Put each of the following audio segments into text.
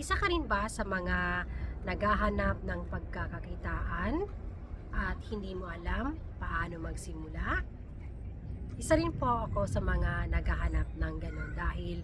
Isa ka rin ba sa mga naghahanap ng pagkakakitaan at hindi mo alam paano magsimula? Isa rin po ako sa mga naghahanap ng ganun dahil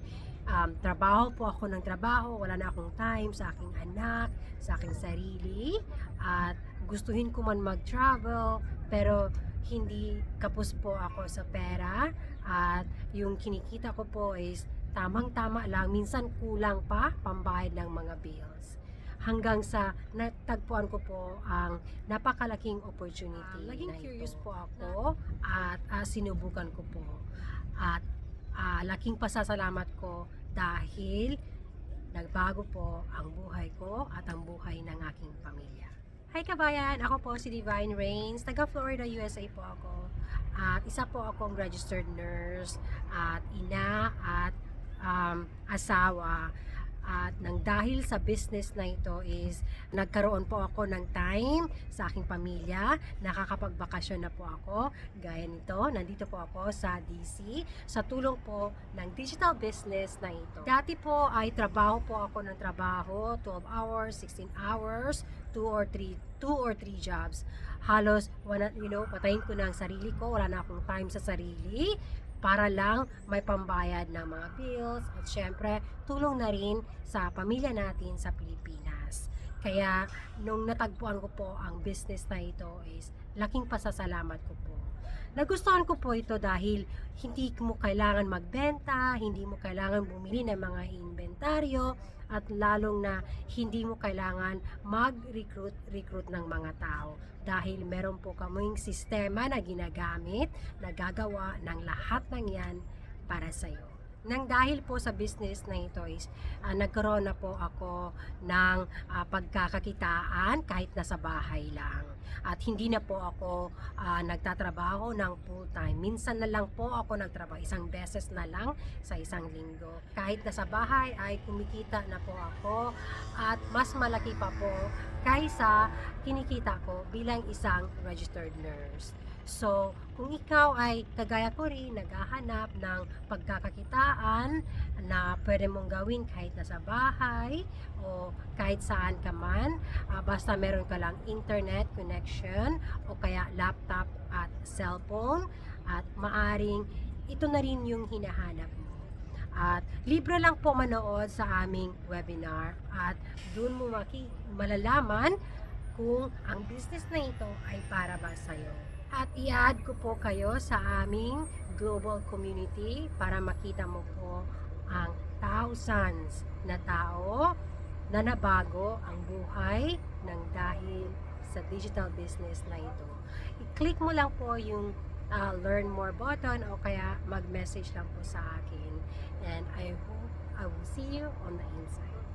trabaho po ako ng trabaho, wala na akong time sa aking anak, sa aking sarili, at gustuhin ko man mag-travel pero hindi kapos po ako sa pera, at yung kinikita ko po is tamang-tama lang, minsan kulang pa pambayad ng mga bills. Hanggang sa natagpuan ko po ang napakalaking opportunity Naging na curious ito. po ako At sinubukan ko po, at laking pasasalamat ko dahil nagbago po ang buhay ko at ang buhay ng aking pamilya. Hi kabayan! Ako po si Divine Rains, taga Florida, USA po ako. At isa po akong registered nurse at ina at asawa. At nang dahil sa business na ito is nagkaroon po ako ng time sa aking pamilya, nakakapagbakasyon na po ako. Gaya nito, nandito po ako sa DC sa tulong po ng digital business na ito. Dati po ay trabaho po ako ng trabaho, 12 hours, 16 hours, 2 or 3 jobs. Halos, patayin ko na ang sarili ko, wala na akong time sa sarili para lang may pambayad ng mga bills at syempre tulong na rin sa pamilya natin sa Pilipinas. Kaya nung natagpuan ko po ang business na ito is laking pasasalamat ko po. Nagustuhan ko po ito dahil hindi mo kailangan magbenta, hindi mo kailangan bumili ng mga inventaryo, at lalong na hindi mo kailangan mag-recruit ng mga tao dahil meron po kaming sistema na ginagamit na gagawa ng lahat ng yan para sa iyo. Nang dahil po sa business na ito is nagkaroon na po ako ng pagkakakitaan kahit nasa bahay lang. At hindi na po ako nagtatrabaho ng full time. Minsan na lang po ako nagtrabaho, isang beses na lang sa isang linggo. Kahit nasa bahay ay kumikita na po ako, at mas malaki pa po kaysa kinikita ko bilang isang registered nurse. So, kung ikaw ay kagaya ko rin, naghahanap ng pagkakakitaan na pwede mong gawin kahit nasa bahay o kahit saan ka man, basta meron ka lang internet connection o kaya laptop at cellphone, at maaring ito na rin yung hinahanap mo. At libre lang po manood sa aming webinar, at doon mo malalaman kung ang business na ito ay para ba sa'yo. At i-add ko po kayo sa aming global community para makita mo po ang thousands na tao na nabago ang buhay ng dahil sa digital business na ito. I-click mo lang po yung learn more button o kaya mag-message lang po sa akin. And I hope I will see you on the inside.